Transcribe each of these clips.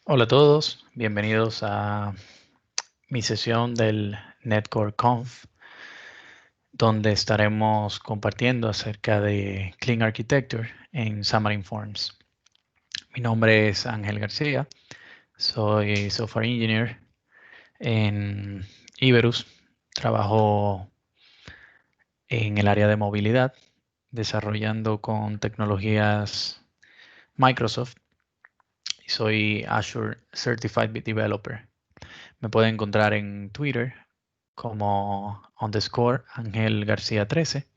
Hola a todos, bienvenidos a mi sesión del Netcore Conf, donde estaremos compartiendo acerca de Clean Architecture en Xamarin Forms. Mi nombre es Ángel García, soy Software Engineer en Iberus, trabajo en el área de movilidad, desarrollando con tecnologías Microsoft y soy Azure Certified Developer. Me pueden encontrar en Twitter como _Ángel García 13.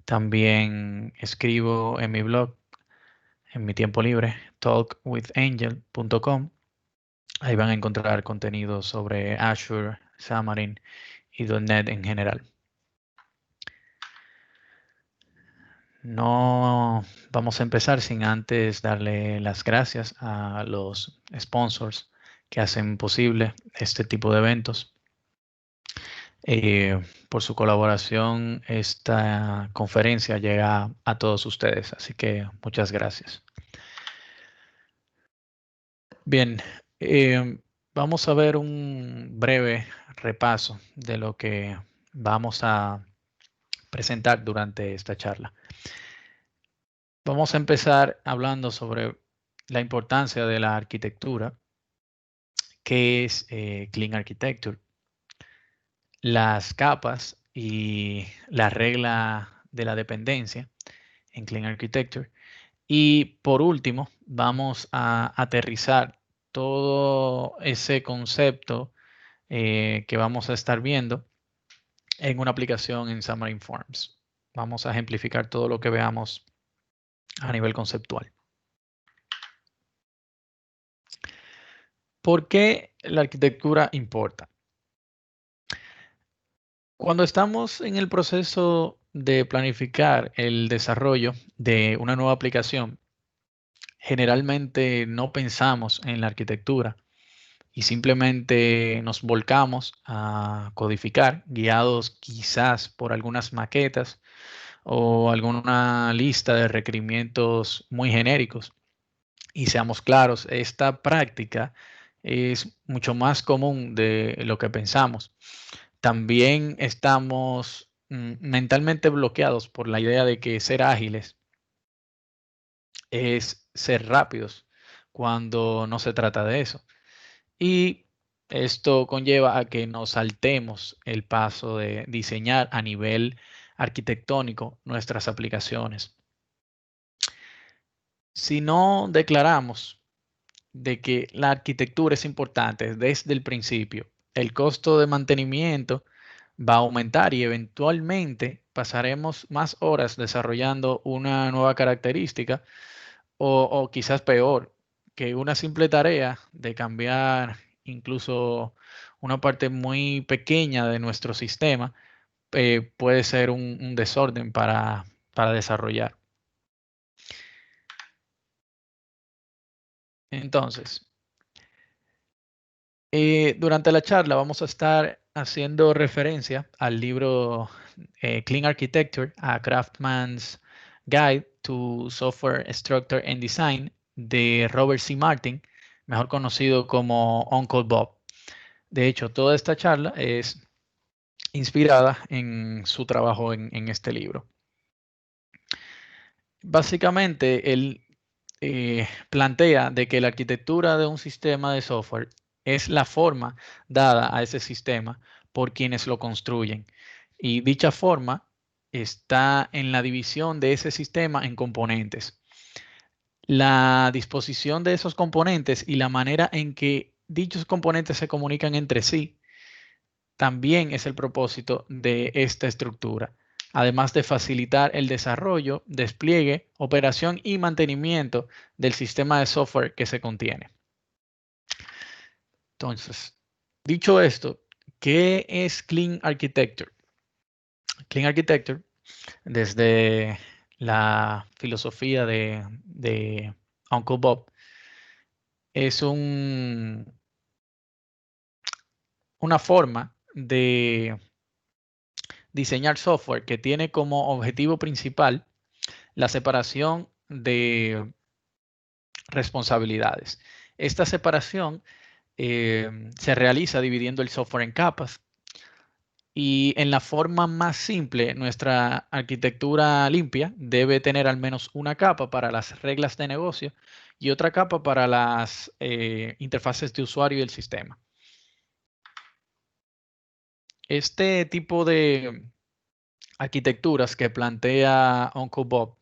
También escribo en mi blog, en mi tiempo libre, talkwithangel.com. Ahí van a encontrar contenido sobre Azure, Xamarin y .NET en general. No vamos a empezar sin antes darle las gracias a los sponsors que hacen posible este tipo de eventos. Por su colaboración, esta conferencia llega a todos ustedes, así que muchas gracias. Bien, vamos a ver un breve repaso de lo que vamos a presentar durante esta charla. Vamos a empezar hablando sobre la importancia de la arquitectura, qué es Clean Architecture, las capas y la regla de la dependencia en Clean Architecture. Y por último, vamos a aterrizar todo ese concepto que vamos a estar viendo en una aplicación en Xamarin Forms. Vamos a ejemplificar todo lo que veamos a nivel conceptual. ¿Por qué la arquitectura importa? Cuando estamos en el proceso de planificar el desarrollo de una nueva aplicación, generalmente no pensamos en la arquitectura y simplemente nos volcamos a codificar, guiados quizás por algunas maquetas o alguna lista de requerimientos muy genéricos. Y seamos claros, esta práctica es mucho más común de lo que pensamos. También estamos mentalmente bloqueados por la idea de que ser ágiles es ser rápidos cuando no se trata de eso. Y esto conlleva a que nos saltemos el paso de diseñar a nivel arquitectónico nuestras aplicaciones. Si no declaramos de que la arquitectura es importante desde el principio, el costo de mantenimiento va a aumentar y eventualmente pasaremos más horas desarrollando una nueva característica o quizás peor, que una simple tarea de cambiar incluso una parte muy pequeña de nuestro sistema puede ser un desorden para desarrollar. Entonces, durante la charla vamos a estar haciendo referencia al libro Clean Architecture, a Craftsman's Guide to Software Structure and Design de Robert C. Martin, mejor conocido como Uncle Bob. De hecho, toda esta charla es inspirada en su trabajo en este libro. Básicamente, él plantea de que la arquitectura de un sistema de software es la forma dada a ese sistema por quienes lo construyen. Y dicha forma está en la división de ese sistema en componentes. La disposición de esos componentes y la manera en que dichos componentes se comunican entre sí también es el propósito de esta estructura, además de facilitar el desarrollo, despliegue, operación y mantenimiento del sistema de software que se contiene. Entonces, dicho esto, ¿qué es Clean Architecture? Clean Architecture, desde la filosofía de Uncle Bob, es una forma de diseñar software que tiene como objetivo principal la separación de responsabilidades Esta separación se realiza dividiendo el software en capas. Y en la forma más simple, nuestra arquitectura limpia debe tener al menos una capa para las reglas de negocio y otra capa para las interfaces de usuario y el sistema. Este tipo de arquitecturas que plantea Uncle Bob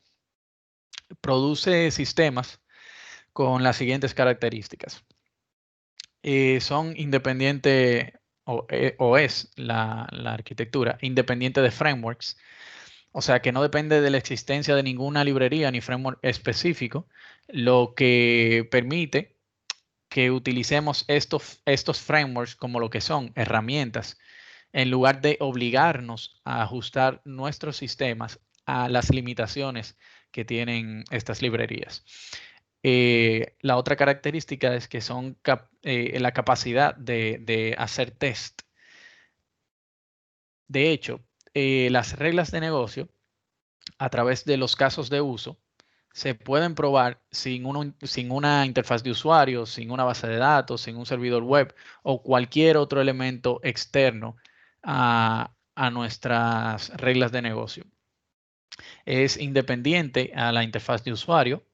produce sistemas con las siguientes características. Son independientes o es la arquitectura independiente de frameworks. O sea que no depende de la existencia de ninguna librería ni framework específico, lo que permite que utilicemos estos frameworks como lo que son herramientas, en lugar de obligarnos a ajustar nuestros sistemas a las limitaciones que tienen estas librerías. La otra característica es que son la capacidad de hacer test. De hecho, las reglas de negocio a través de los casos de uso se pueden probar sin una interfaz de usuario, sin una base de datos, sin un servidor web o cualquier otro elemento externo a nuestras reglas de negocio. Es independiente a la interfaz de usuario.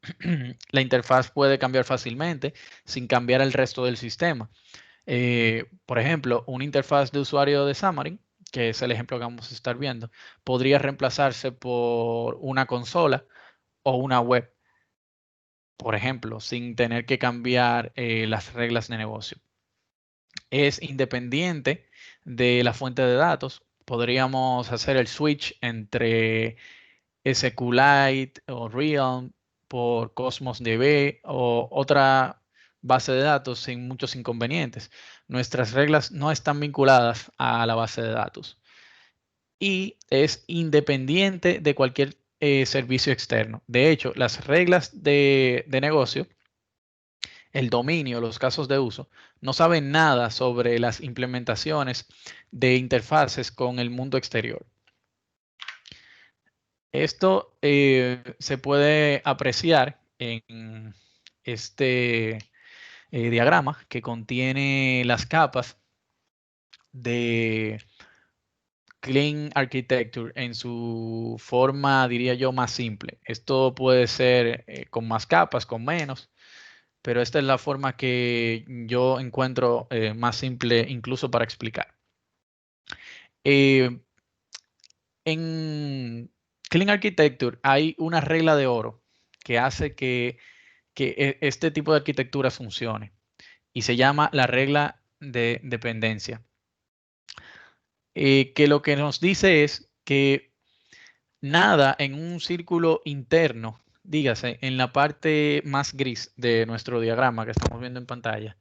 La interfaz puede cambiar fácilmente sin cambiar el resto del sistema. Por ejemplo, una interfaz de usuario de Xamarin, que es el ejemplo que vamos a estar viendo, podría reemplazarse por una consola o una web, por ejemplo, sin tener que cambiar las reglas de negocio. Es independiente de la fuente de datos. Podríamos hacer el switch entre SQLite o Realm por Cosmos DB o otra base de datos sin muchos inconvenientes. Nuestras reglas no están vinculadas a la base de datos y es independiente de cualquier servicio externo. De hecho, las reglas de negocio, el dominio, los casos de uso, no saben nada sobre las implementaciones de interfaces con el mundo exterior. Esto se puede apreciar en este diagrama que contiene las capas de Clean Architecture en su forma, diría yo, más simple. Esto puede ser con más capas, con menos, pero esta es la forma que yo encuentro más simple incluso para explicar. Eh, en Clean Architecture hay una regla de oro que hace que este tipo de arquitectura funcione y se llama la regla de dependencia. Que lo que nos dice es que nada en un círculo interno, dígase, en la parte más gris de nuestro diagrama que estamos viendo en pantalla,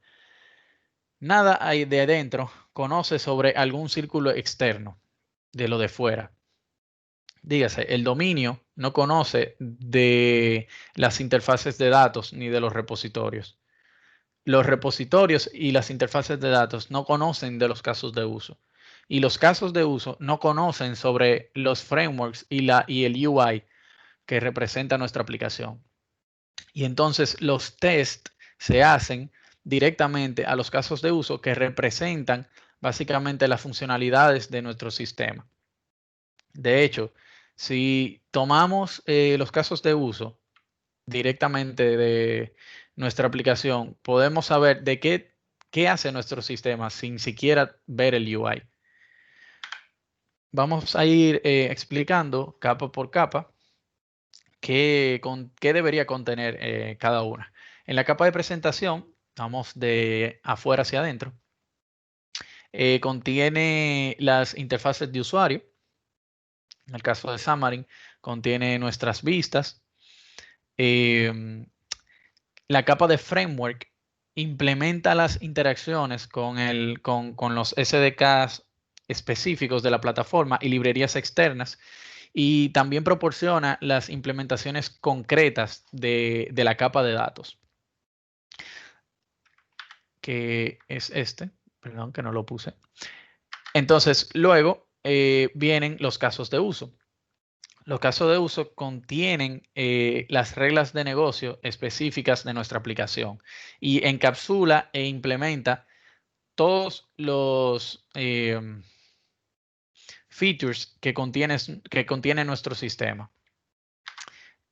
nada ahí de adentro conoce sobre algún círculo externo de lo de fuera. Dígase, el dominio no conoce de las interfaces de datos ni de los repositorios. Los repositorios y las interfaces de datos no conocen de los casos de uso. Y los casos de uso no conocen sobre los frameworks y el UI que representa nuestra aplicación. Y entonces los tests se hacen directamente a los casos de uso que representan básicamente las funcionalidades de nuestro sistema. De hecho, si tomamos los casos de uso directamente de nuestra aplicación, podemos saber de qué hace nuestro sistema sin siquiera ver el UI. Vamos a ir explicando capa por capa qué debería contener cada una. En la capa de presentación, vamos de afuera hacia adentro, contiene las interfaces de usuario. En el caso de Xamarin, contiene nuestras vistas. La capa de framework implementa las interacciones con los SDKs específicos de la plataforma y librerías externas y también proporciona las implementaciones concretas de la capa de datos, que es perdón que no lo puse. Entonces, luego vienen los casos de uso. Los casos de uso contienen las reglas de negocio específicas de nuestra aplicación y encapsula e implementa todos los features que contiene nuestro sistema.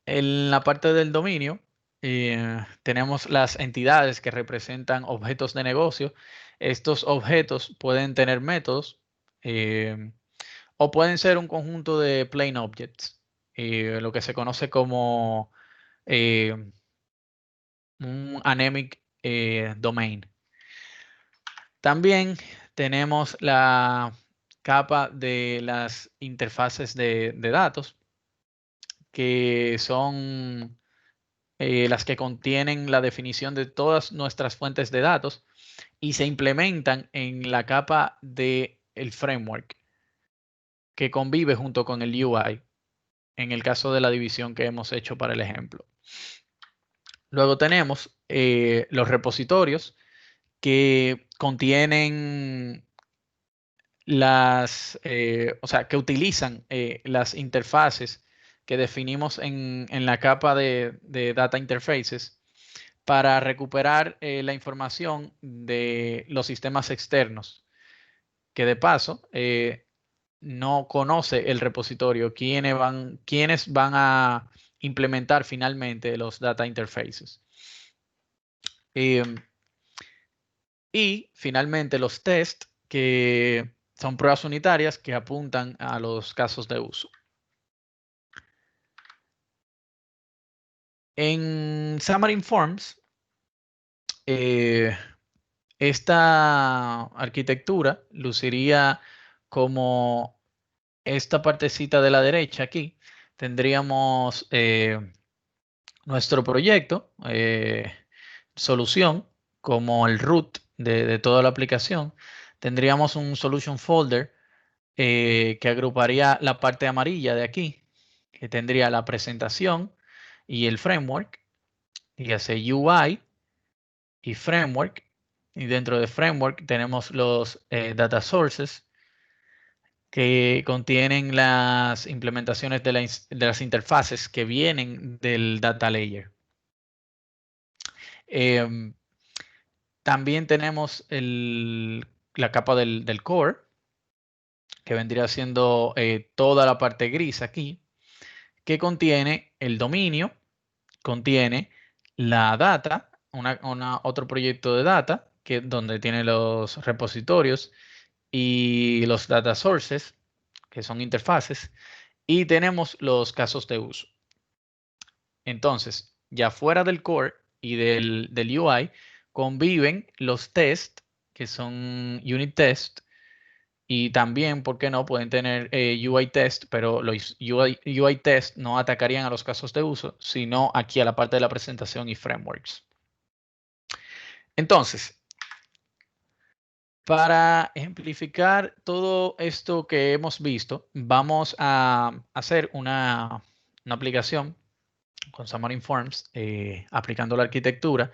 En la parte del dominio, tenemos las entidades que representan objetos de negocio. Estos objetos pueden tener métodos o pueden ser un conjunto de plain objects, lo que se conoce como eh, un anemic domain. También tenemos la capa de las interfaces de datos, que son las que contienen la definición de todas nuestras fuentes de datos y se implementan en la capa del framework que convive junto con el UI, en el caso de la división que hemos hecho para el ejemplo. Luego tenemos los repositorios que contienen que utilizan las interfaces que definimos en la capa de Data Interfaces para recuperar la información de los sistemas externos, que de paso no conoce el repositorio quiénes van a implementar finalmente los Data Interfaces. Y finalmente los test, que son pruebas unitarias que apuntan a los casos de uso. En Xamarin Forms, esta arquitectura luciría como esta partecita de la derecha aquí. Tendríamos nuestro proyecto, solución, como el root de toda la aplicación. Tendríamos un solution folder que agruparía la parte amarilla de aquí, que tendría la presentación y el framework, dígase UI y framework. Y dentro de framework tenemos los data sources, que contienen las implementaciones de las interfaces que vienen del data layer. También tenemos la capa del core, que vendría siendo toda la parte gris aquí, que contiene el dominio, contiene la data, otro proyecto de data, donde tiene los repositorios y los data sources, que son interfaces, y tenemos los casos de uso. Entonces, ya fuera del core y del UI, conviven los tests, que son unit test, y también, ¿por qué no? Pueden tener UI test, pero los UI test no atacarían a los casos de uso, sino aquí a la parte de la presentación y frameworks. Entonces, para ejemplificar todo esto que hemos visto, vamos a hacer una aplicación con Xamarin Forms, aplicando la arquitectura,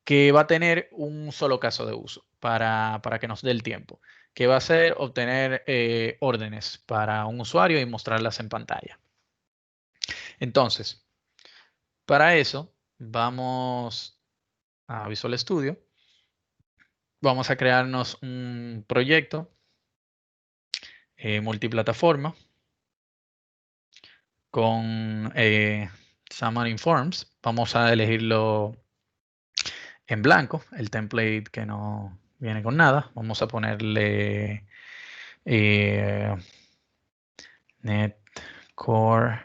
que va a tener un solo caso de uso para que nos dé el tiempo, que va a ser obtener órdenes para un usuario y mostrarlas en pantalla. Entonces, para eso, vamos a Visual Studio. Vamos a crearnos un proyecto multiplataforma con Xamarin Forms. Vamos a elegirlo en blanco, el template que no viene con nada. Vamos a ponerle net core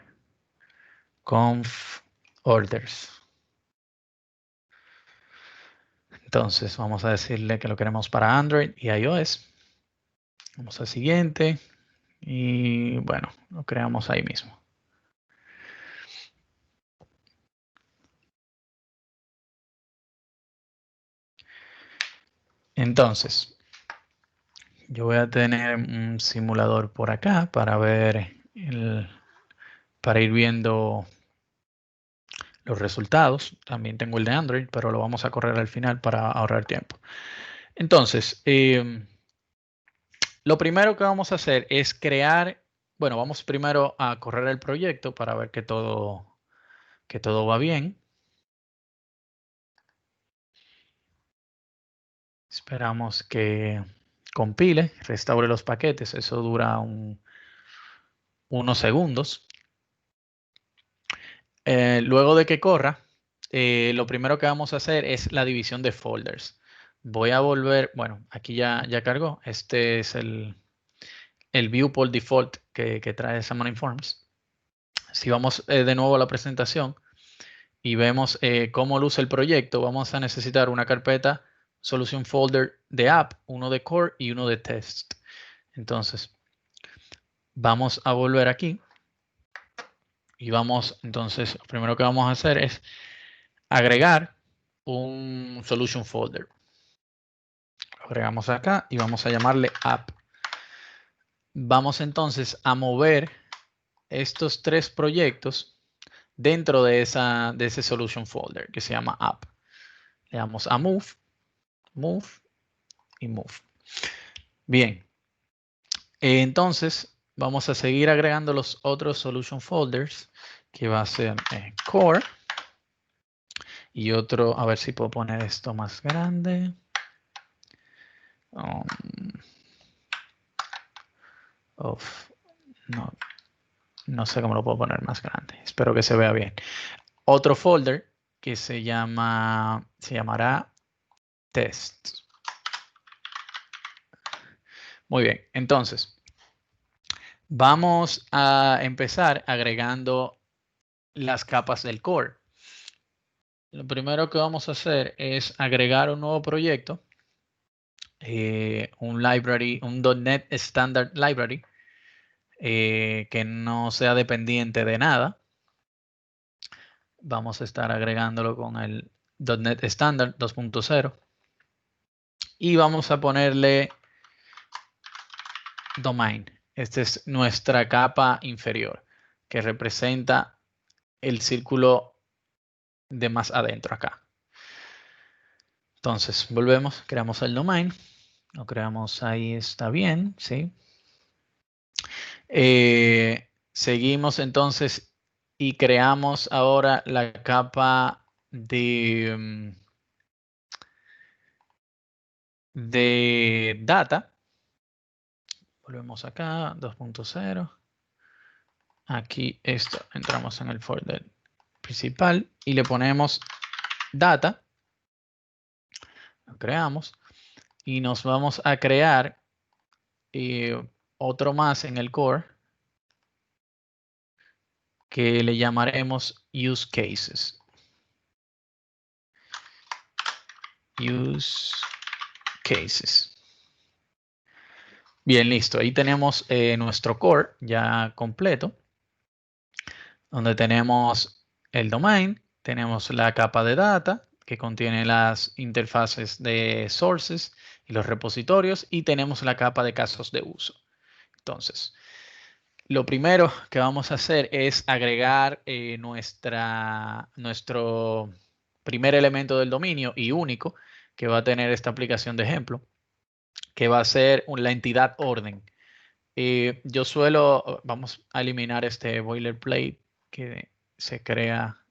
conf orders. Entonces vamos a decirle que lo queremos para Android y iOS. Vamos al siguiente y bueno, lo creamos ahí mismo. Entonces, yo voy a tener un simulador por acá para ver para ir viendo los resultados. También tengo el de Android, pero lo vamos a correr al final para ahorrar tiempo. Entonces, lo primero que vamos a hacer es crear bueno, vamos primero a correr el proyecto para ver que todo va bien. Esperamos que compile, restaure los paquetes. Eso dura unos segundos. Luego de que corra, lo primero que vamos a hacer es la división de folders. Voy a volver, bueno, aquí ya cargó. Este es el view por default que trae Xamarin Forms. Si vamos de nuevo a la presentación y vemos cómo luce el proyecto, vamos a necesitar una carpeta Solution Folder de App, uno de Core y uno de Test. Entonces, vamos a volver aquí y entonces, lo primero que vamos a hacer es agregar un Solution Folder. Lo agregamos acá y vamos a llamarle App. Vamos entonces a mover estos tres proyectos dentro de ese Solution Folder que se llama App. Le damos a Move, Move y Move. Bien. Entonces, vamos a seguir agregando los otros Solution Folders, que va a ser Core. Y otro, a ver si puedo poner esto más grande. No sé cómo lo puedo poner más grande. Espero que se vea bien. Otro folder que se llamará Test. Muy bien, entonces vamos a empezar agregando las capas del core. Lo primero que vamos a hacer es agregar un nuevo proyecto, un library, un .NET Standard Library, que no sea dependiente de nada. Vamos a estar agregándolo con el .NET Standard 2.0 y vamos a ponerle domain. Esta es nuestra capa inferior que representa el círculo de más adentro acá. Entonces volvemos, creamos el domain, lo creamos ahí, está bien, ¿sí? Seguimos entonces y creamos ahora la capa de data. Volvemos acá, 2.0. Aquí entramos en el folder principal y le ponemos data. Lo creamos y nos vamos a crear otro más en el core que le llamaremos use cases. Use cases. Bien, listo. Ahí tenemos nuestro core ya completo, donde tenemos el domain, tenemos la capa de data que contiene las interfaces de sources y los repositorios y tenemos la capa de casos de uso. Entonces, lo primero que vamos a hacer es agregar nuestro primer elemento del dominio y único que va a tener esta aplicación de ejemplo, que va a ser la entidad orden. Vamos a eliminar este boilerplate que se crea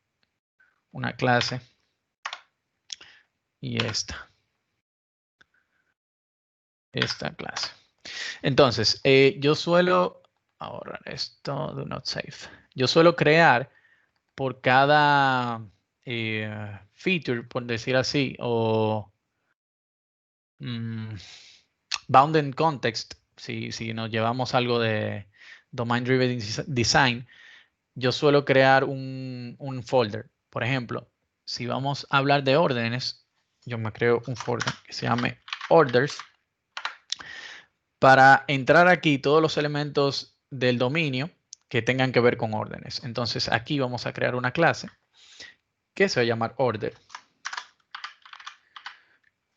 una clase y esta clase. Entonces, yo suelo ahorrar esto, do not save. Yo suelo crear por cada feature, por decir así, o bounded context, si nos llevamos algo de Domain Driven Design, yo suelo crear un folder. Por ejemplo, si vamos a hablar de órdenes, yo me creo un folder que se llame orders para entrar aquí todos los elementos del dominio que tengan que ver con órdenes. Entonces aquí vamos a crear una clase que se va a llamar order.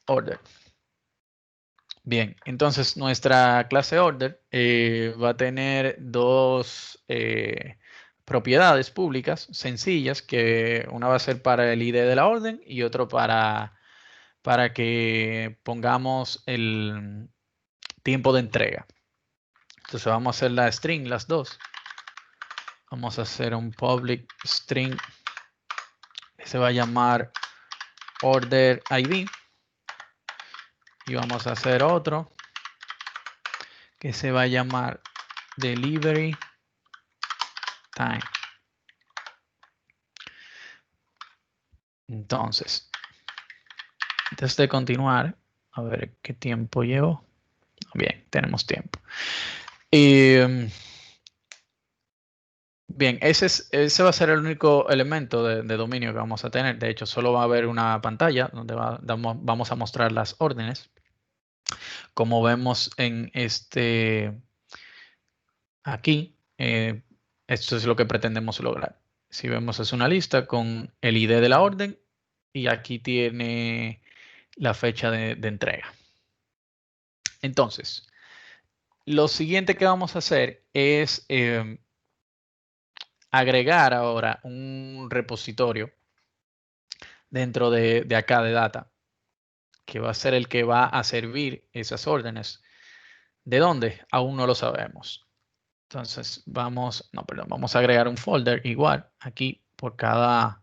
Order. Bien, entonces nuestra clase order va a tener dos propiedades públicas sencillas, que una va a ser para el ID de la orden y otro para que pongamos el tiempo de entrega. Entonces vamos a hacer la string, las dos. Vamos a hacer un public string que se va a llamar order ID. Y vamos a hacer otro que se va a llamar delivery time. Entonces, antes de continuar, a ver qué tiempo llevo. Bien, tenemos tiempo. Bien, ese va a ser el único elemento de dominio que vamos a tener. De hecho, solo va a haber una pantalla donde vamos a mostrar las órdenes. Como vemos en aquí, esto es lo que pretendemos lograr. Si vemos, es una lista con el ID de la orden y aquí tiene la fecha de entrega. Entonces, lo siguiente que vamos a hacer es agregar ahora un repositorio dentro de acá de data, que va a ser el que va a servir esas órdenes. ¿De dónde? Aún no lo sabemos. Entonces vamos a agregar un folder igual aquí por cada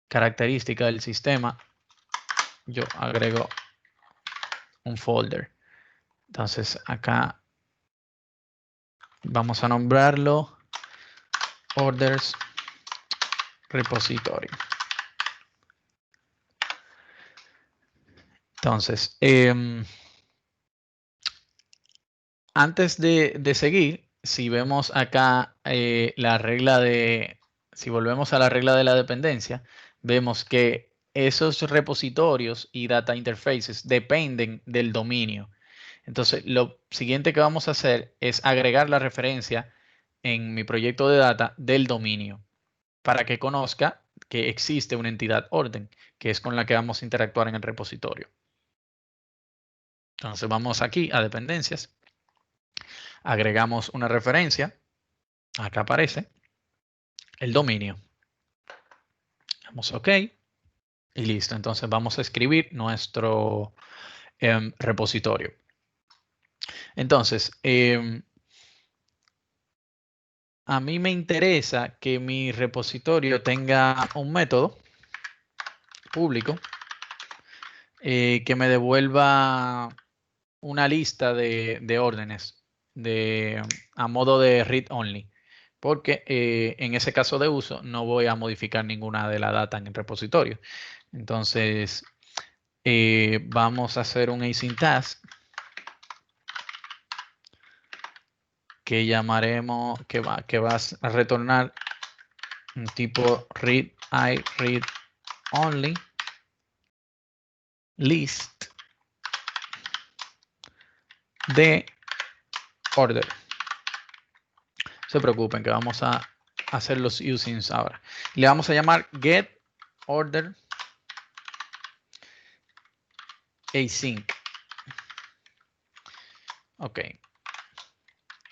característica del sistema. Yo agrego un folder. Entonces acá vamos a nombrarlo orders repository. Entonces, antes de seguir, si vemos acá la regla si volvemos a la regla de la dependencia, vemos que esos repositorios y data interfaces dependen del dominio. Entonces, lo siguiente que vamos a hacer es agregar la referencia en mi proyecto de data del dominio para que conozca que existe una entidad orden, que es con la que vamos a interactuar en el repositorio. Entonces, vamos aquí a dependencias. Agregamos una referencia, acá aparece el dominio. Damos OK y listo. Entonces vamos a escribir nuestro repositorio. Entonces, a mí me interesa que mi repositorio tenga un método público que me devuelva una lista de órdenes a modo de read only. Porque en ese caso de uso no voy a modificar ninguna de la data en el repositorio. Entonces, vamos a hacer un async task que llamaremos, que va a retornar un tipo read only list de order. No se preocupen que vamos a hacer los usings ahora. Le vamos a llamar get order async. Ok.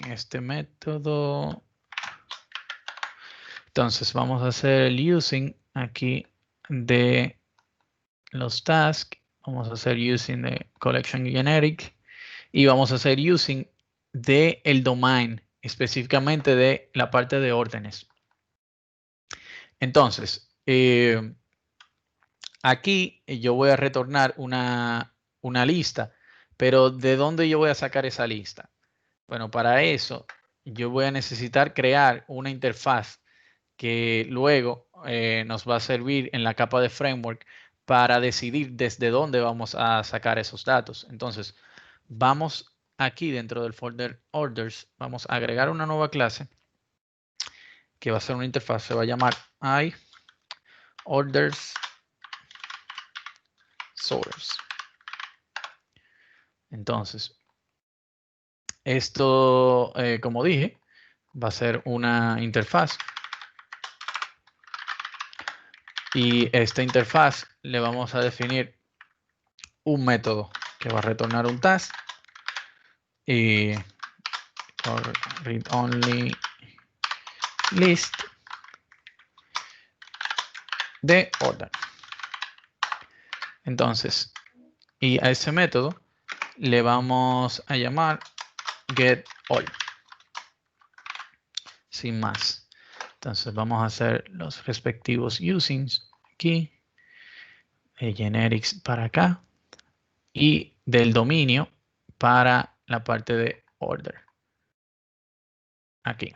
Este método. Entonces vamos a hacer el using aquí de los tasks. Vamos a hacer using de collection generic. Y vamos a hacer using de el domain, específicamente de la parte de órdenes. Entonces, aquí yo voy a retornar una lista, pero ¿de dónde yo voy a sacar esa lista? Bueno, para eso yo voy a necesitar crear una interfaz que luego nos va a servir en la capa de framework para decidir desde dónde vamos a sacar esos datos. Entonces, vamos aquí dentro del folder orders, vamos a agregar una nueva clase que va a ser una interfaz, se va a llamar iOrders source. Entonces, esto, como dije, va a ser una interfaz. Y esta interfaz le vamos a definir un método que va a retornar un task y read only list de order. Entonces, y a ese método le vamos a llamar get all. Sin más. Entonces vamos a hacer los respectivos usings aquí. Generics para acá. Y del dominio para la parte de order. Aquí.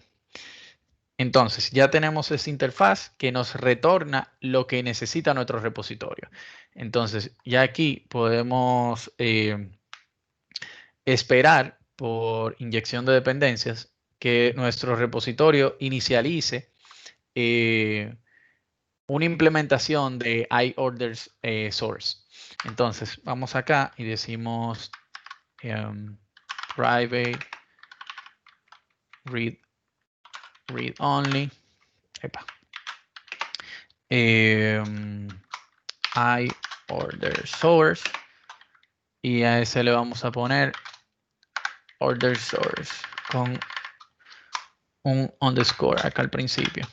Entonces, ya tenemos esta interfaz que nos retorna lo que necesita nuestro repositorio. Entonces, ya aquí podemos esperar por inyección de dependencias que nuestro repositorio inicialice una implementación de iOrders source. Entonces, vamos acá y decimos private read only. Epa. iOrder source. Y a ese le vamos a poner order source con un underscore acá al principio.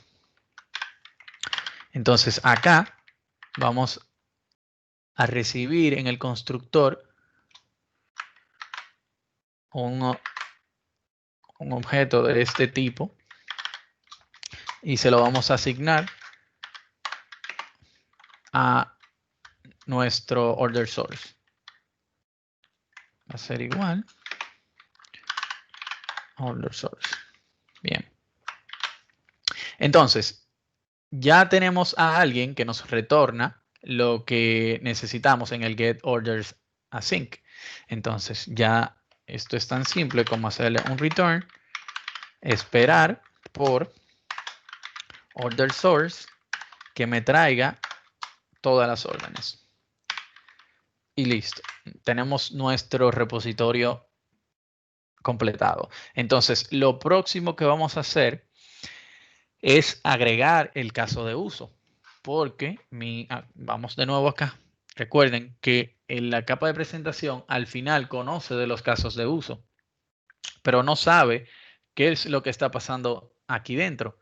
Entonces acá vamos a recibir en el constructor un objeto de este tipo y se lo vamos a asignar a nuestro order source. Va a ser igual order source. Bien. Entonces, ya tenemos a alguien que nos retorna lo que necesitamos en el get orders async. Entonces, ya esto es tan simple como hacerle un return, esperar por order source que me traiga todas las órdenes. Y listo. Tenemos nuestro repositorio completado. Entonces, lo próximo que vamos a hacer es agregar el caso de uso. Porque vamos de nuevo acá. Recuerden que en la capa de presentación al final conoce de los casos de uso, pero no sabe qué es lo que está pasando aquí dentro.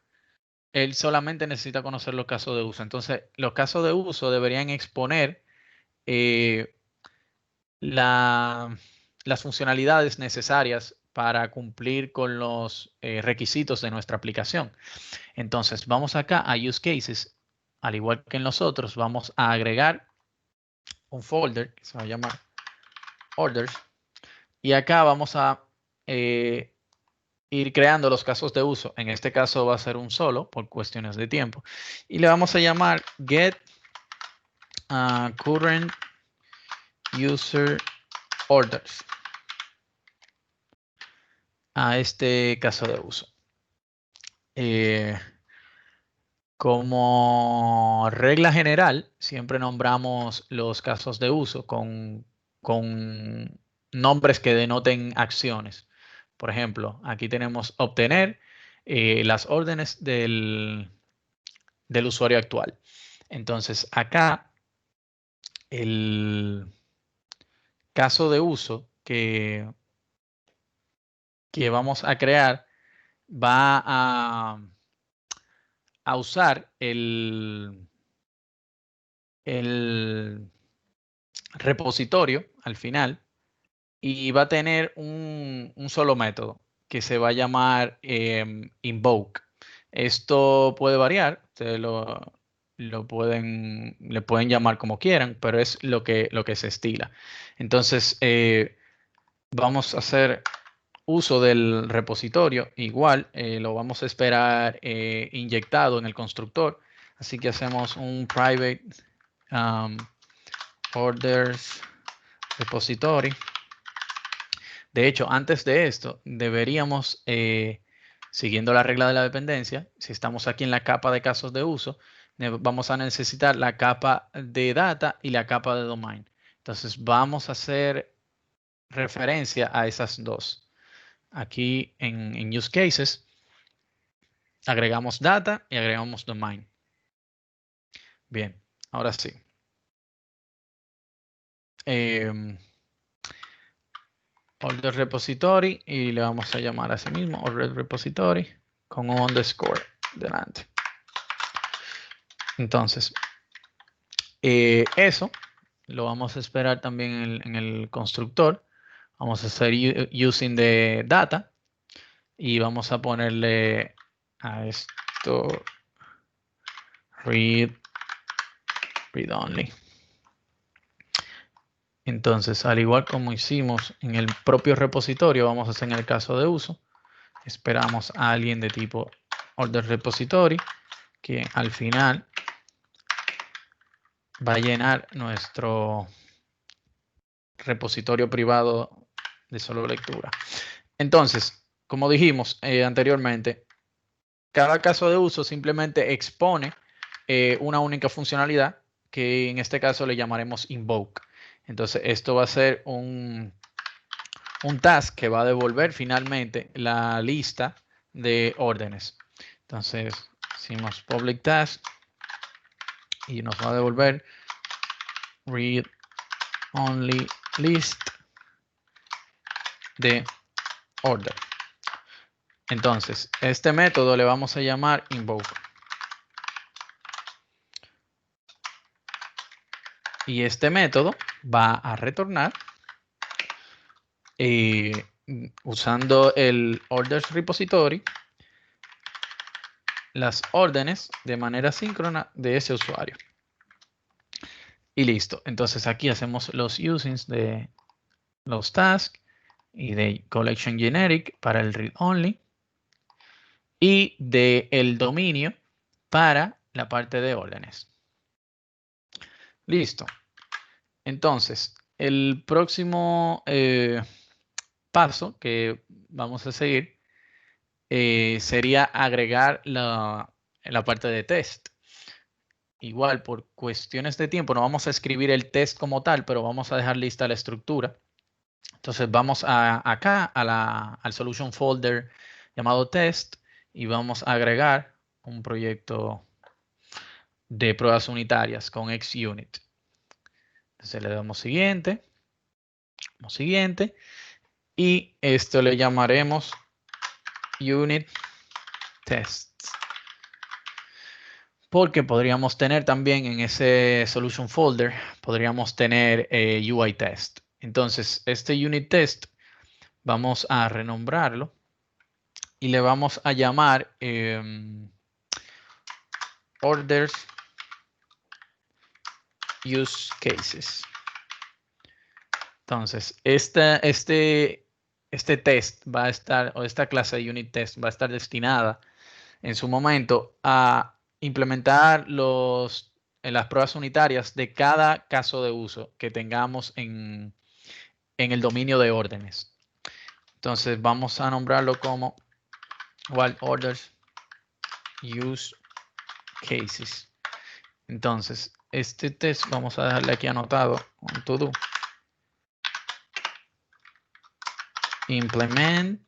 Él solamente necesita conocer los casos de uso. Entonces, los casos de uso deberían exponer las funcionalidades necesarias para cumplir con los requisitos de nuestra aplicación. Entonces, vamos acá a Use Cases. Al igual que en los otros, vamos a agregar un folder que se va a llamar Orders. Y acá vamos a ir creando los casos de uso. En este caso va a ser un solo por cuestiones de tiempo. Y le vamos a llamar Get Current User Orders a este caso de uso. Como regla general, siempre nombramos los casos de uso con nombres que denoten acciones. Por ejemplo, aquí tenemos obtener las órdenes del usuario actual. Entonces, acá el caso de uso que vamos a crear va a usar el repositorio al final y va a tener un solo método que se va a llamar invoke. Esto puede variar, ustedes le pueden llamar como quieran, pero es lo que se estila. Entonces, vamos a hacer uso del repositorio. Igual, lo vamos a esperar inyectado en el constructor. Así que hacemos un private orders repository. De hecho, antes de esto, deberíamos, siguiendo la regla de la dependencia, si estamos aquí en la capa de casos de uso, vamos a necesitar la capa de data y la capa de domain. Entonces, vamos a hacer referencia a esas dos. Aquí en Use Cases, agregamos data y agregamos domain. Bien, ahora sí. Order repository y le vamos a llamar a sí mismo order repository con un underscore delante. Entonces, eso lo vamos a esperar también en el constructor Vamos a hacer using the data y vamos a ponerle a esto read only. Entonces, al igual como hicimos en el propio repositorio, vamos a hacer en el caso de uso. Esperamos a alguien de tipo order repository que al final va a llenar nuestro repositorio privado de solo lectura. Entonces, como dijimos anteriormente, cada caso de uso simplemente expone una única funcionalidad que en este caso le llamaremos invoke. Entonces, esto va a ser un task que va a devolver finalmente la lista de órdenes. Entonces, decimos public task y nos va a devolver read only list de order. Entonces, este método le vamos a llamar invoke. Y este método va a retornar usando el orders repository las órdenes de manera síncrona de ese usuario. Y listo. Entonces aquí hacemos los usings de los tasks y de collection generic para el read only y de el dominio para la parte de órdenes. Listo. Entonces, el próximo paso que vamos a seguir sería agregar la parte de test. Igual, por cuestiones de tiempo, no vamos a escribir el test como tal, pero vamos a dejar lista la estructura. Entonces vamos acá al solution folder llamado test y vamos a agregar un proyecto de pruebas unitarias con XUnit. Entonces le damos siguiente, y esto le llamaremos unit tests. Porque podríamos tener también en ese solution folder, podríamos tener UI test. Entonces, este unit test vamos a renombrarlo y le vamos a llamar orders use cases. Entonces, este test va a estar, o esta clase de unit test va a estar destinada en su momento a implementar las pruebas unitarias de cada caso de uso que tengamos en el dominio de órdenes. Entonces vamos a nombrarlo como wild orders use cases. Entonces, este test vamos a darle aquí anotado un to do. Implement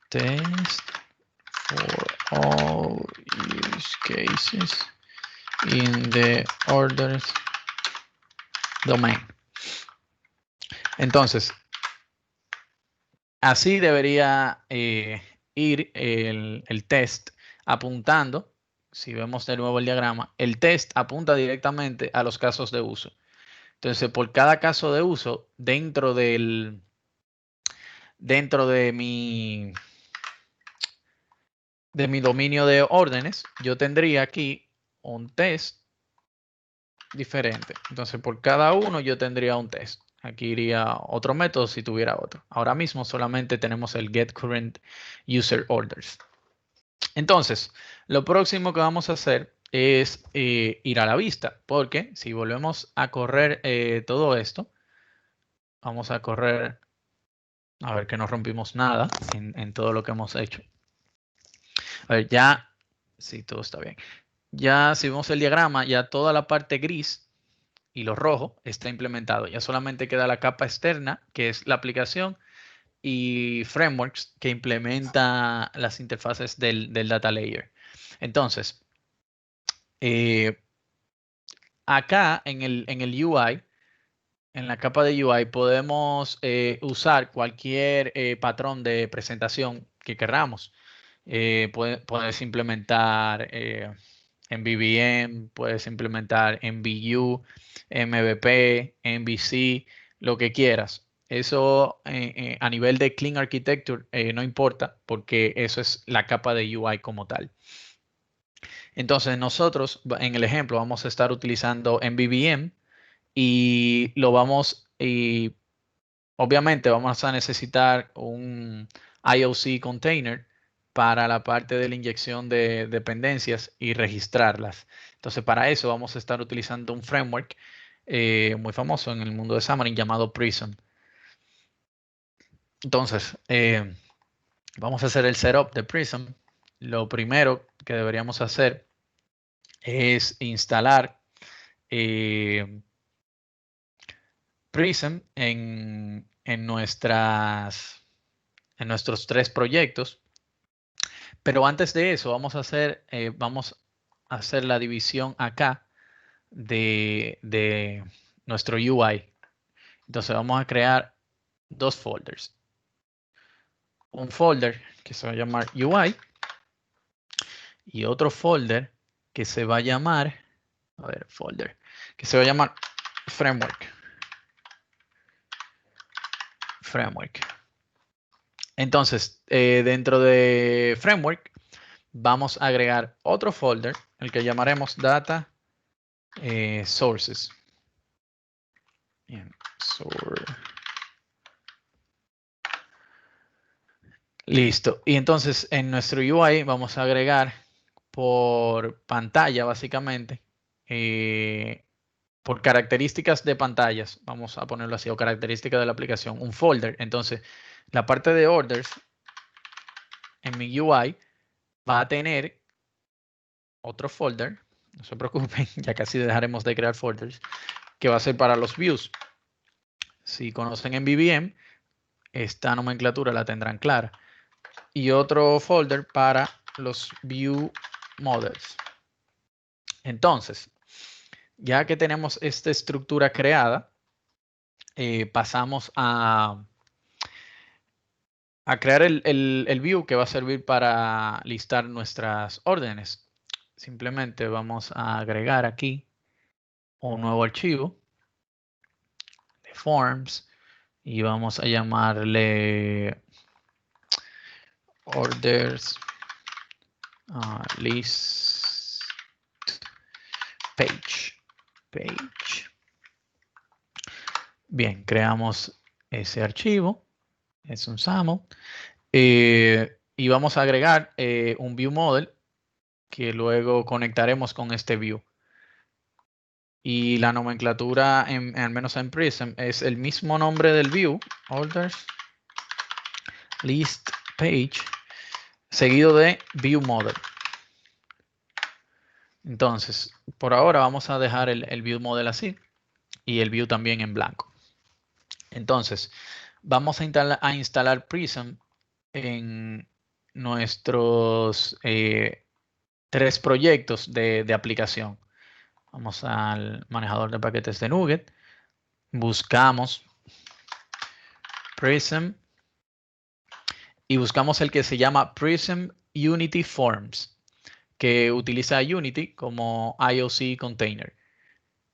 test for all use cases in the orders domain. Entonces, así debería ir el test apuntando. Si vemos de nuevo el diagrama, el test apunta directamente a los casos de uso. Entonces, por cada caso de uso, dentro de mi dominio de órdenes, yo tendría aquí un test diferente. Entonces, por cada uno yo tendría un test. Aquí iría otro método si tuviera otro. Ahora mismo solamente tenemos el get current user orders. Entonces, lo próximo que vamos a hacer es ir a la vista, porque si volvemos a correr todo esto, vamos a correr, a ver que no rompimos nada en todo lo que hemos hecho. A ver, ya, sí, todo está bien. Ya si vemos el diagrama, ya toda la parte gris y lo rojo está implementado. Ya solamente queda la capa externa, que es la aplicación, y frameworks que implementa las interfaces del data layer. Entonces, acá en el UI, en la capa de UI, podemos usar cualquier patrón de presentación que queramos. Puedes implementar En BBM puedes implementar MVU, MVP, MVC, lo que quieras. Eso a nivel de Clean Architecture no importa porque eso es la capa de UI como tal. Entonces nosotros en el ejemplo vamos a estar utilizando MVVM y obviamente vamos a necesitar un IOC container para la parte de la inyección de dependencias y registrarlas. Entonces, para eso vamos a estar utilizando un framework muy famoso en el mundo de Xamarin llamado Prism. Entonces, vamos a hacer el setup de Prism. Lo primero que deberíamos hacer es instalar Prism en nuestros 3 proyectos. Pero antes de eso, vamos a hacer la división acá de nuestro UI. Entonces vamos a crear 2 folders. Un folder que se va a llamar UI y otro folder que se va a llamar, que se va a llamar Framework. Entonces, dentro de Framework, vamos a agregar otro folder, el que llamaremos Data Sources. Bien, listo. Y entonces en nuestro UI vamos a agregar por pantalla, básicamente, por características de pantallas, vamos a ponerlo así, o características de la aplicación, un folder. Entonces, la parte de orders en mi UI va a tener otro folder, no se preocupen, ya casi dejaremos de crear folders, que va a ser para los views. Si conocen en BBM, esta nomenclatura la tendrán clara. Y otro folder para los view models. Entonces, ya que tenemos esta estructura creada, pasamos a crear el view que va a servir para listar nuestras órdenes. Simplemente vamos a agregar aquí un nuevo archivo de forms y vamos a llamarle orders list page. Bien, creamos ese archivo, es un SAML, y vamos a agregar un view model que luego conectaremos con este view. Y la nomenclatura, al menos en Prism, es el mismo nombre del view, orders list page, seguido de view model. Entonces, por ahora vamos a dejar el view model así y el view también en blanco. Entonces, vamos a instalar Prism en nuestros 3 proyectos de aplicación. Vamos al manejador de paquetes de NuGet, buscamos Prism y buscamos el que se llama Prism Unity Forms, que utiliza Unity como IOC container.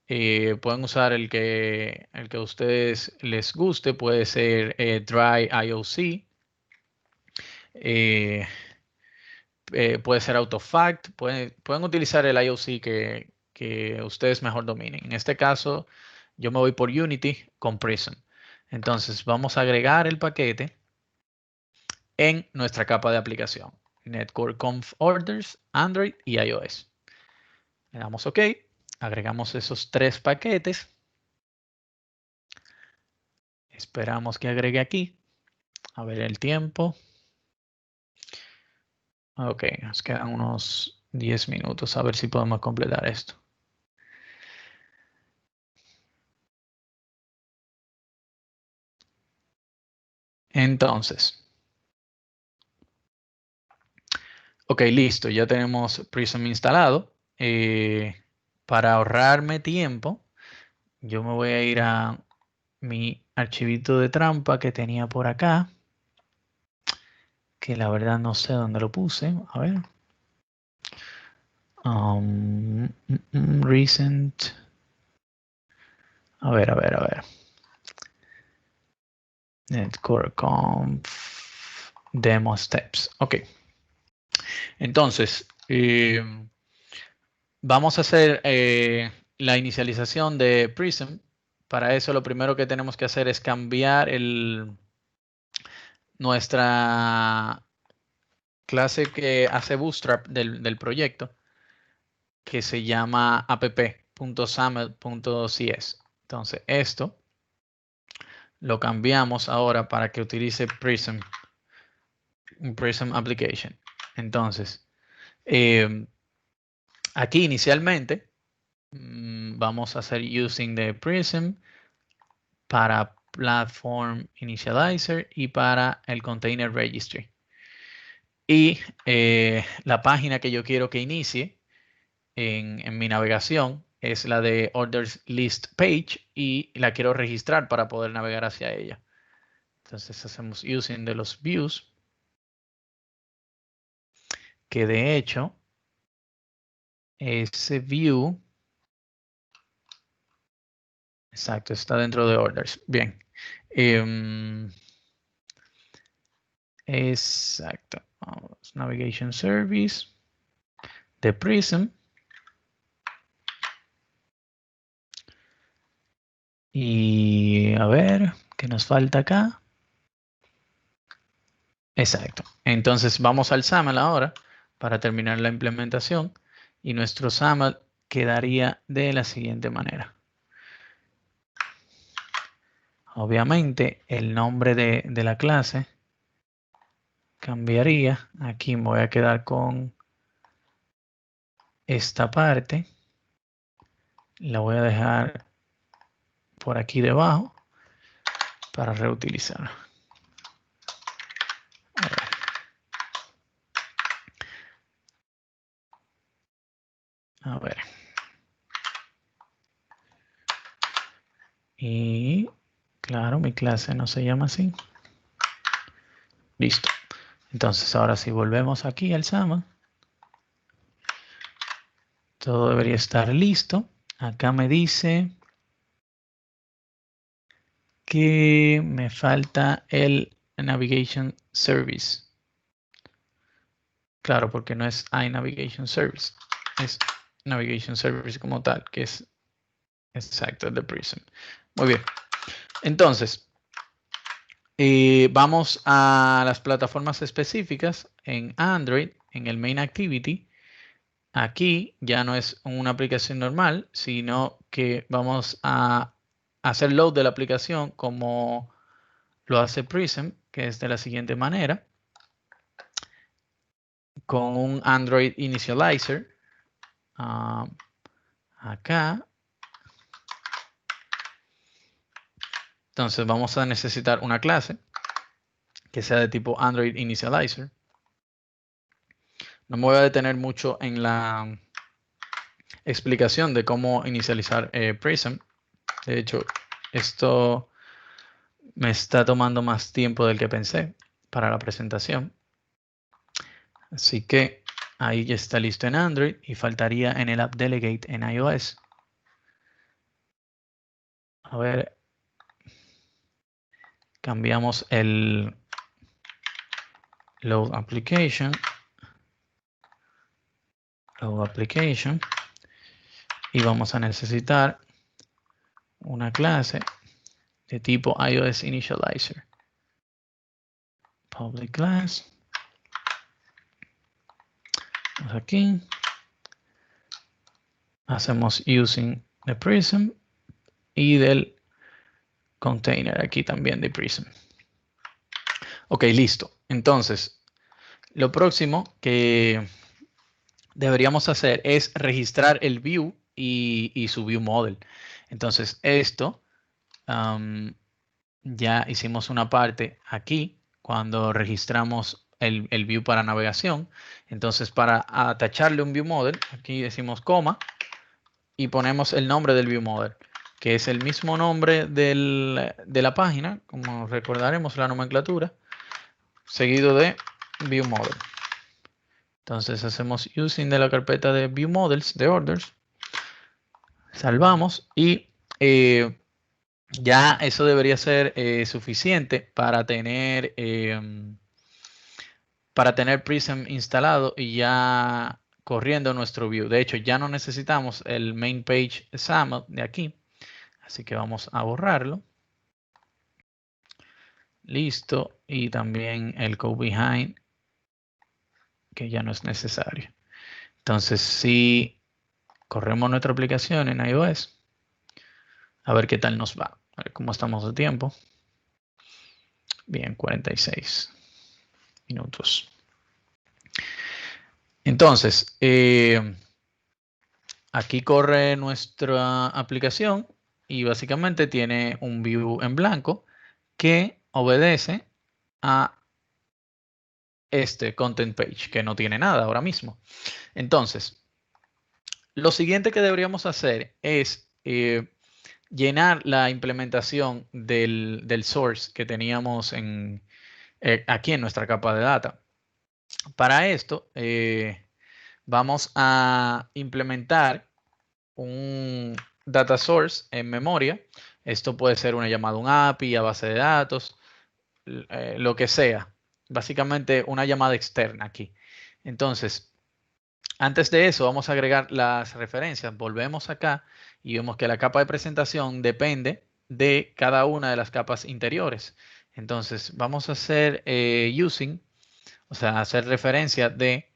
Pueden usar el que a ustedes les guste, puede ser Dry IOC, puede ser Autofact, pueden utilizar el IOC que ustedes mejor dominen. En este caso, yo me voy por Unity con Prism. Entonces, vamos a agregar el paquete en nuestra capa de aplicación. Netcore Conf Orders, Android y iOS. Le damos OK. Agregamos esos 3 paquetes. Esperamos que agregue aquí. A ver el tiempo. Ok, nos quedan unos 10 minutos. A ver si podemos completar esto. Entonces. Ok, listo. Ya tenemos Prism instalado. Para ahorrarme tiempo, yo me voy a ir a mi archivito de trampa que tenía por acá. Que la verdad no sé dónde lo puse. A ver. Recent. A ver. Netcore Conf Demo Steps. Ok. Entonces, vamos a hacer la inicialización de Prism. Para eso lo primero que tenemos que hacer es cambiar nuestra clase que hace Bootstrap del proyecto, que se llama app.saml.cs. Entonces esto lo cambiamos ahora para que utilice Prism Application. Entonces, aquí inicialmente vamos a hacer using the Prism para Platform Initializer y para el Container Registry. Y la página que yo quiero que inicie en mi navegación es la de Orders List Page y la quiero registrar para poder navegar hacia ella. Entonces hacemos using de los views, que de hecho ese view, exacto, está dentro de orders. Bien. Exacto. Vamos, Navigation Service de Prism. Y a ver, ¿qué nos falta acá? Exacto. Entonces vamos al SAML ahora para terminar la implementación y nuestro SAML quedaría de la siguiente manera. Obviamente el nombre de la clase cambiaría. Aquí me voy a quedar con esta parte. La voy a dejar por aquí debajo para reutilizar. A ver. Y claro, mi clase no se llama así. Listo. Entonces ahora si volvemos aquí al SAML, todo debería estar listo. Acá me dice que me falta el Navigation Service. Claro, porque no es iNavigation Service, es Navigation Service como tal, que es exacto, el de Prism. Muy bien. Entonces, vamos a las plataformas específicas en Android, en el Main Activity. Aquí ya no es una aplicación normal, sino que vamos a hacer load de la aplicación como lo hace Prism, que es de la siguiente manera, con un Android Initializer. Acá. Entonces vamos a necesitar una clase que sea de tipo Android Initializer. No me voy a detener mucho en la explicación de cómo inicializar Prism. De hecho, esto me está tomando más tiempo del que pensé para la presentación. Así que ahí ya está listo en Android y faltaría en el App Delegate en iOS. A ver, cambiamos el Load Application. Y vamos a necesitar una clase de tipo iOS Initializer. Public class. Vamos aquí. Hacemos using the Prism y del container aquí también de Prism. Ok, listo. Entonces, lo próximo que deberíamos hacer es registrar el view y su view model. Entonces, esto ya hicimos una parte aquí cuando registramos el view para navegación. Entonces, para atacharle un view model, aquí decimos coma y ponemos el nombre del view model, que es el mismo nombre de la página, como recordaremos la nomenclatura, seguido de view model. Entonces hacemos using de la carpeta de view models, de orders, salvamos y ya eso debería ser suficiente para tener Prism instalado y ya corriendo nuestro view. De hecho, ya no necesitamos el main page XAML de aquí. Así que vamos a borrarlo. Listo. Y también el code behind, que ya no es necesario. Entonces, si corremos nuestra aplicación en iOS, a ver qué tal nos va. A ver cómo estamos de tiempo. Bien, 46 minutos. Entonces, aquí corre nuestra aplicación y básicamente tiene un view en blanco que obedece a este content page, que no tiene nada ahora mismo. Entonces, lo siguiente que deberíamos hacer es llenar la implementación del source que teníamos aquí en nuestra capa de data. Para esto, vamos a implementar un data source en memoria. Esto puede ser una llamada a un API, a base de datos, lo que sea. Básicamente una llamada externa aquí. Entonces, antes de eso, vamos a agregar las referencias. Volvemos acá y vemos que la capa de presentación depende de cada una de las capas interiores. Entonces, vamos a hacer using, o sea, hacer referencia de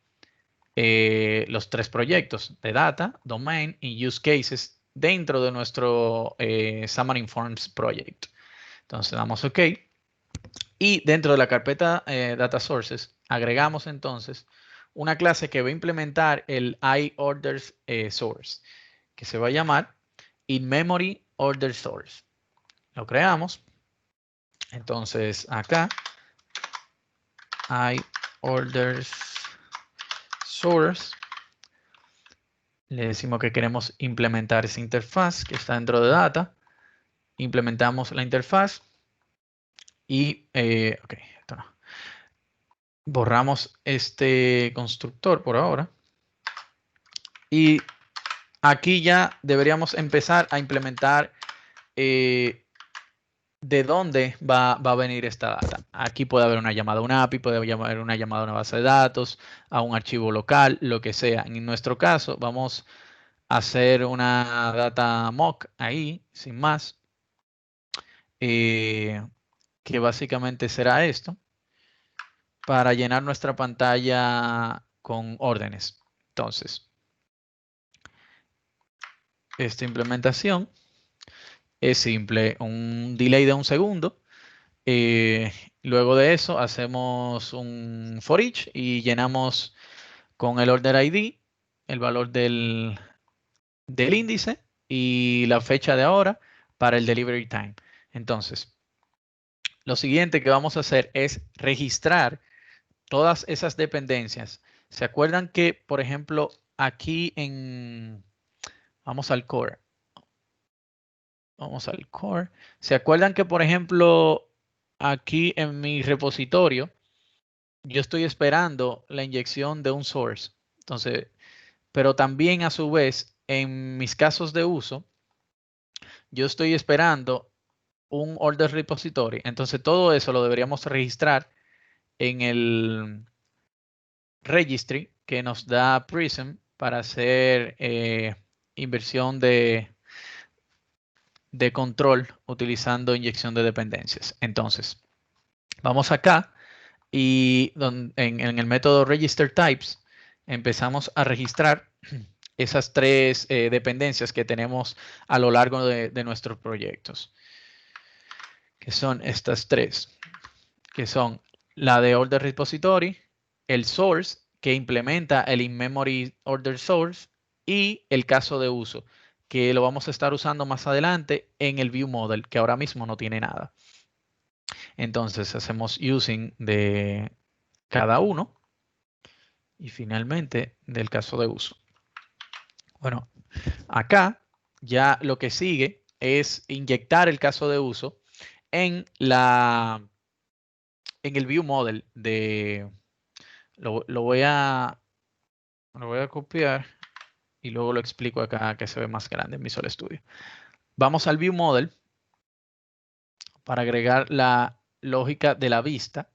los tres proyectos de data, domain y use cases dentro de nuestro Xamarin Forms project. Entonces, damos OK. Y dentro de la carpeta Data Sources, agregamos entonces una clase que va a implementar el iOrders source, que se va a llamar InMemory Order Source. Lo creamos. Entonces acá, iOrders source. Le decimos que queremos implementar esa interfaz que está dentro de data. Implementamos la interfaz y, ok, esto no. Borramos este constructor por ahora. Y aquí ya deberíamos empezar a implementar de dónde va a venir esta data. Aquí puede haber una llamada a una API, puede haber una llamada a una base de datos, a un archivo local, lo que sea. En nuestro caso, vamos a hacer una data mock ahí, sin más, que básicamente será esto, para llenar nuestra pantalla con órdenes. Entonces, esta implementación es simple, un delay de 1 segundo. Luego de eso hacemos un for each y llenamos con el order ID el valor del índice y la fecha de ahora para el delivery time. Entonces, lo siguiente que vamos a hacer es registrar todas esas dependencias. ¿Se acuerdan que, por ejemplo, aquí vamos al core? Vamos al core. ¿Se acuerdan que, por ejemplo, aquí en mi repositorio, yo estoy esperando la inyección de un source? Entonces, pero también a su vez, en mis casos de uso, yo estoy esperando un order repository. Entonces, todo eso lo deberíamos registrar en el registry que nos da Prism para hacer inversión de control utilizando inyección de dependencias. Entonces, vamos acá y en el método register types empezamos a registrar esas tres dependencias que tenemos a lo largo de nuestros proyectos, que son estas tres, que son la de order repository, el source que implementa el in-memory order source y el caso de uso, que lo vamos a estar usando más adelante en el view model, que ahora mismo no tiene nada. Entonces hacemos using de cada uno y finalmente del caso de uso. Bueno, acá ya lo que sigue es inyectar el caso de uso en el view model lo voy a Lo voy a copiar y luego lo explico acá que se ve más grande en Visual Studio. Vamos al View Model para agregar la lógica de la vista.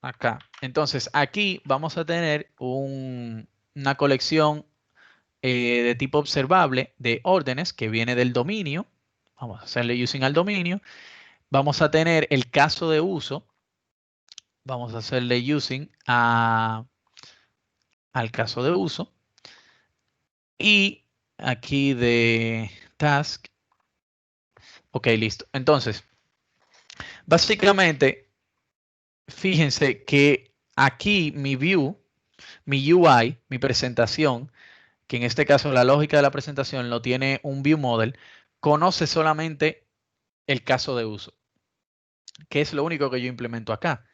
Acá. Entonces, aquí vamos a tener una colección de tipo observable de órdenes que viene del dominio. Vamos a hacerle using al dominio. Vamos a tener el caso de uso. Vamos a hacerle using al caso de uso. Y aquí de task. Ok, listo. Entonces, básicamente, fíjense que aquí mi view, mi UI, mi presentación, que en este caso la lógica de la presentación lo tiene un view model, conoce solamente el caso de uso, que es lo único que yo implemento acá.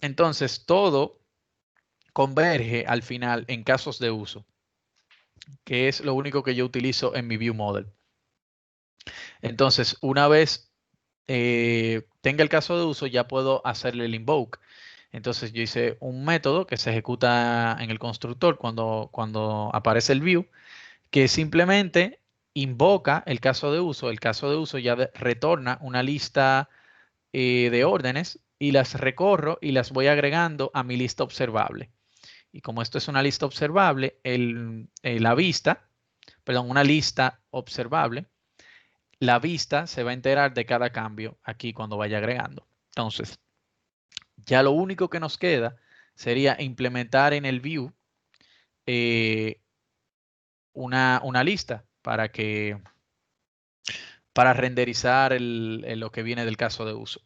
Entonces, todo converge al final en casos de uso, que es lo único que yo utilizo en mi view model. Entonces, una vez tenga el caso de uso, ya puedo hacerle el invoke. Entonces, yo hice un método que se ejecuta en el constructor cuando aparece el view, que simplemente invoca el caso de uso. El caso de uso ya retorna una lista de órdenes y las recorro y las voy agregando a mi lista observable. Y como esto es una lista observable, una lista observable, la vista se va a enterar de cada cambio aquí cuando vaya agregando. Entonces, ya lo único que nos queda sería implementar en el view eh, una lista para renderizar lo que viene del caso de uso.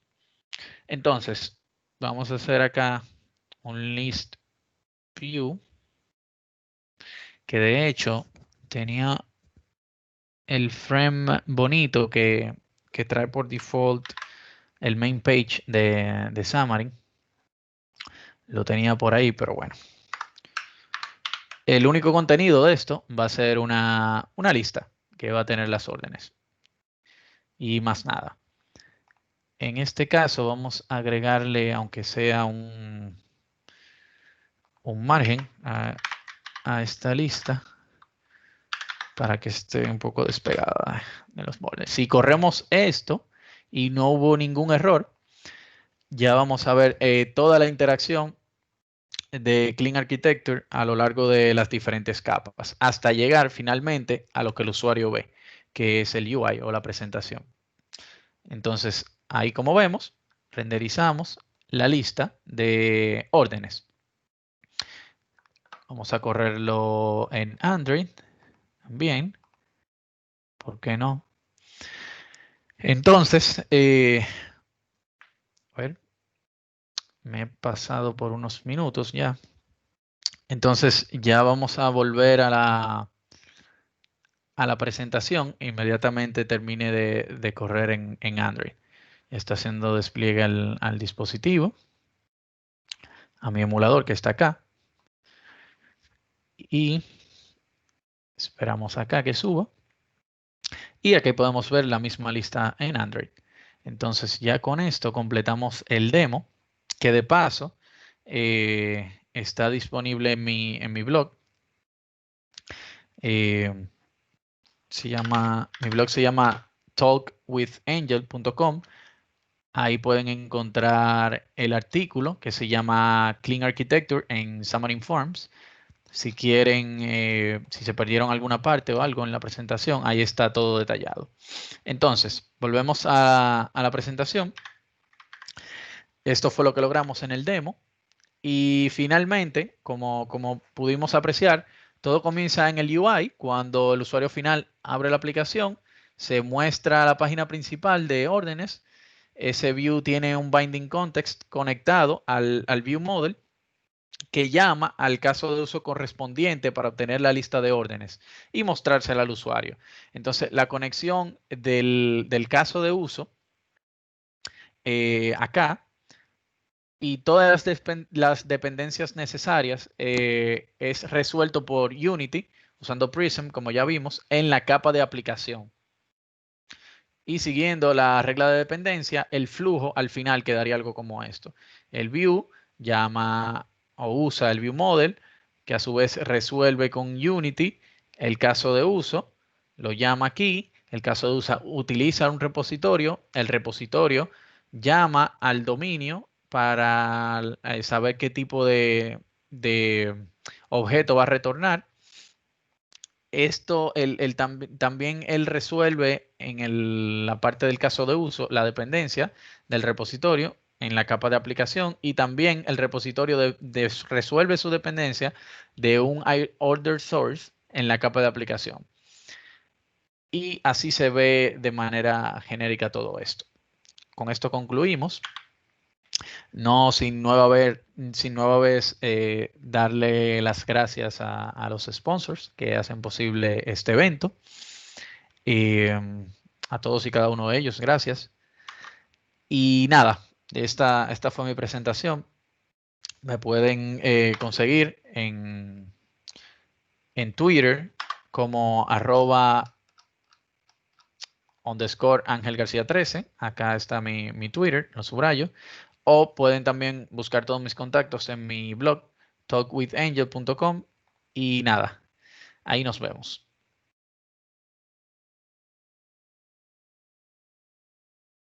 Entonces, vamos a hacer acá un list view que de hecho tenía el frame bonito que trae por default el main page de Xamarin. Lo tenía por ahí, pero bueno. El único contenido de esto va a ser una lista que va a tener las órdenes y más nada. En este caso vamos a agregarle, aunque sea un margen a esta lista para que esté un poco despegada de los bordes. Si corremos esto y no hubo ningún error, ya vamos a ver toda la interacción de Clean Architecture a lo largo de las diferentes capas, hasta llegar finalmente a lo que el usuario ve, que es el UI o la presentación. Entonces, ahí como vemos, renderizamos la lista de órdenes. Vamos a correrlo en Android también. ¿Por qué no? Entonces, a ver, me he pasado por unos minutos ya. Entonces, ya vamos a volver a la presentación. Inmediatamente termine de correr en Android. Está haciendo despliegue al dispositivo, a mi emulador que está acá. Y esperamos acá que suba. Y aquí podemos ver la misma lista en Android. Entonces ya con esto completamos el demo, que de paso está disponible en mi blog. Mi blog se llama talkwithangel.com. Ahí pueden encontrar el artículo que se llama Clean Architecture en Xamarin Forms. Si quieren, si se perdieron alguna parte o algo en la presentación, ahí está todo detallado. Entonces, volvemos a la presentación. Esto fue lo que logramos en el demo. Y finalmente, como pudimos apreciar, todo comienza en el UI. Cuando el usuario final abre la aplicación, se muestra la página principal de órdenes. Ese view tiene un binding context conectado al view model que llama al caso de uso correspondiente para obtener la lista de órdenes y mostrársela al usuario. Entonces, la conexión del caso de uso acá y todas las dependencias necesarias es resuelto por Unity usando Prism, como ya vimos, en la capa de aplicación. Y siguiendo la regla de dependencia, el flujo al final quedaría algo como esto. El view llama o usa el ViewModel, que a su vez resuelve con Unity el caso de uso, lo llama aquí, el caso de uso utiliza un repositorio, el repositorio llama al dominio para saber qué tipo de objeto va a retornar. Esto también él resuelve en la parte del caso de uso la dependencia del repositorio en la capa de aplicación, y también el repositorio resuelve su dependencia de un order source en la capa de aplicación. Y así se ve de manera genérica todo esto. Con esto concluimos. No sin nueva vez darle las gracias a los sponsors que hacen posible este evento. Y a todos y cada uno de ellos, gracias. Y nada, esta fue mi presentación. Me pueden conseguir en Twitter como @Ángel García 13. Acá está mi Twitter, lo subrayo. O pueden también buscar todos mis contactos en mi blog, talkwithangel.com. Y nada, ahí nos vemos.